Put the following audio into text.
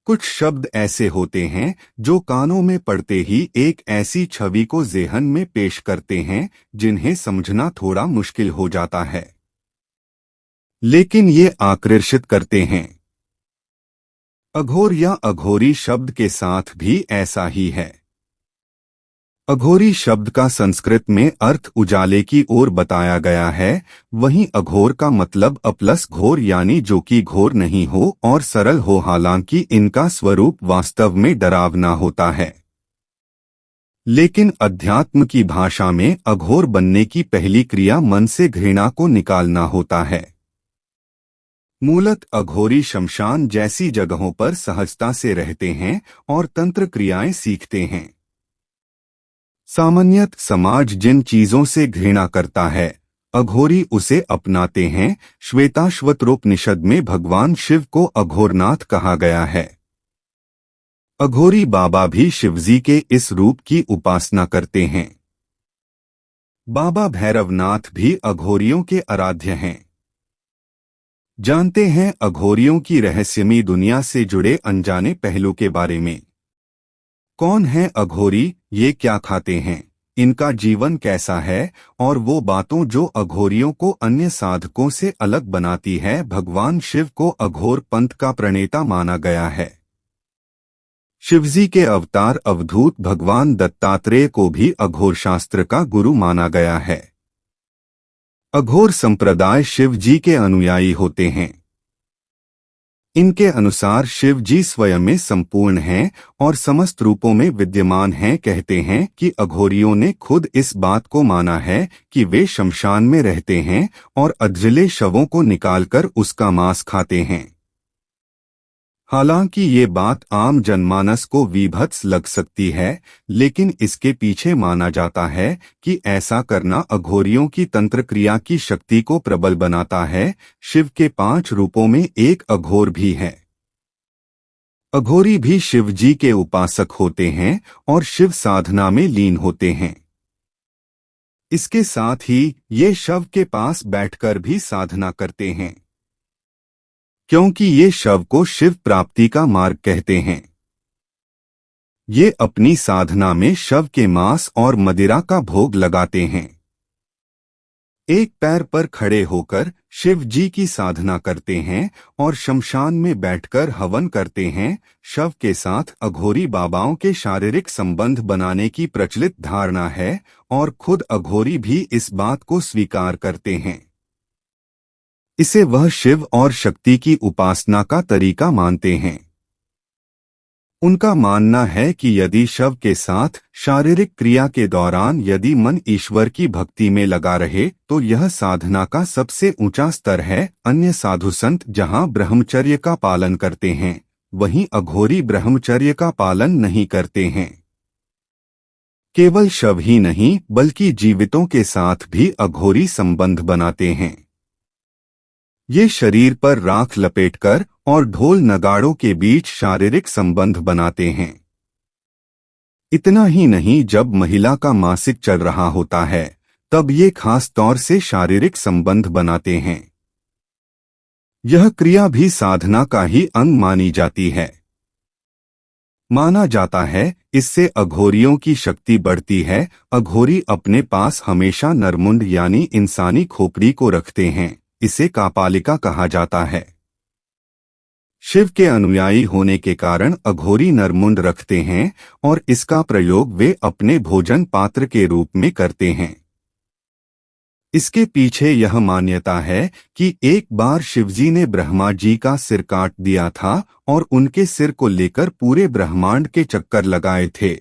कुछ शब्द ऐसे होते हैं जो कानों में पड़ते ही एक ऐसी छवि को ज़हन में पेश करते हैं जिन्हें समझना थोड़ा मुश्किल हो जाता है, लेकिन ये आकर्षित करते हैं। अघोर या अघोरी शब्द के साथ भी ऐसा ही है। अघोरी शब्द का संस्कृत में अर्थ उजाले की ओर बताया गया है, वहीं अघोर का मतलब अप्लस घोर यानी जो कि घोर नहीं हो और सरल हो, हालांकि इनका स्वरूप वास्तव में डरावना होता है। लेकिन अध्यात्म की भाषा में अघोर बनने की पहली क्रिया मन से घृणा को निकालना होता है। मूलत अघोरी शमशान जैसी जगहों पर सहजता से रहते हैं और तंत्र क्रियाएं सीखते हैं। सामान्यत समाज जिन चीजों से घृणा करता है, अघोरी उसे अपनाते हैं। श्वेताश्वतरोपनिषद में भगवान शिव को अघोरनाथ कहा गया है। अघोरी बाबा भी शिवजी के इस रूप की उपासना करते हैं। बाबा भैरवनाथ भी अघोरियों के आराध्य हैं। जानते हैं अघोरियों की रहस्यमयी दुनिया से जुड़े अनजाने पहलू के बारे में। कौन है अघोरी, ये क्या खाते हैं, इनका जीवन कैसा है और वो बातों जो अघोरियों को अन्य साधकों से अलग बनाती है। भगवान शिव को अघोर पंथ का प्रणेता माना गया है। शिवजी के अवतार अवधूत भगवान दत्तात्रेय को भी अघोर शास्त्र का गुरु माना गया है। अघोर संप्रदाय शिव जी के अनुयायी होते हैं। इनके अनुसार शिव जी स्वयं में संपूर्ण हैं और समस्त रूपों में विद्यमान हैं। कहते हैं कि अघोरियों ने खुद इस बात को माना है कि वे शमशान में रहते हैं और अधजले शवों को निकालकर उसका मांस खाते हैं। हालांकि ये बात आम जनमानस को विभत्स लग सकती है, लेकिन इसके पीछे माना जाता है कि ऐसा करना अघोरियों की तंत्र क्रिया की शक्ति को प्रबल बनाता है। शिव के 5 रूपों में एक अघोर भी है। अघोरी भी शिव जी के उपासक होते हैं और शिव साधना में लीन होते हैं। इसके साथ ही ये शव के पास बैठकर भी साधना करते हैं, क्योंकि ये शव को शिव प्राप्ति का मार्ग कहते हैं। ये अपनी साधना में शव के मांस और मदिरा का भोग लगाते हैं। एक पैर पर खड़े होकर शिव जी की साधना करते हैं और शमशान में बैठकर हवन करते हैं। शव के साथ अघोरी बाबाओं के शारीरिक संबंध बनाने की प्रचलित धारणा है और खुद अघोरी भी इस बात को स्वीकार करते हैं। इसे वह शिव और शक्ति की उपासना का तरीका मानते हैं। उनका मानना है कि यदि शव के साथ शारीरिक क्रिया के दौरान यदि मन ईश्वर की भक्ति में लगा रहे तो यह साधना का सबसे ऊंचा स्तर है। अन्य साधु संत जहां ब्रह्मचर्य का पालन करते हैं, वहीं अघोरी ब्रह्मचर्य का पालन नहीं करते हैं। केवल शव ही नहीं बल्कि जीवितों के साथ भी अघोरी संबंध बनाते हैं। ये शरीर पर राख लपेटकर और ढोल नगाड़ों के बीच शारीरिक संबंध बनाते हैं। इतना ही नहीं, जब महिला का मासिक चल रहा होता है तब ये खास तौर से शारीरिक संबंध बनाते हैं। यह क्रिया भी साधना का ही अंग मानी जाती है। माना जाता है इससे अघोरियों की शक्ति बढ़ती है। अघोरी अपने पास हमेशा नरमुंड यानी इंसानी खोपड़ी को रखते हैं। इसे कापालिका कहा जाता है। शिव के अनुयायी होने के कारण अघोरी नरमुंड रखते हैं और इसका प्रयोग वे अपने भोजन पात्र के रूप में करते हैं। इसके पीछे यह मान्यता है कि एक बार शिवजी ने ब्रह्मा जी का सिर काट दिया था और उनके सिर को लेकर पूरे ब्रह्मांड के चक्कर लगाए थे।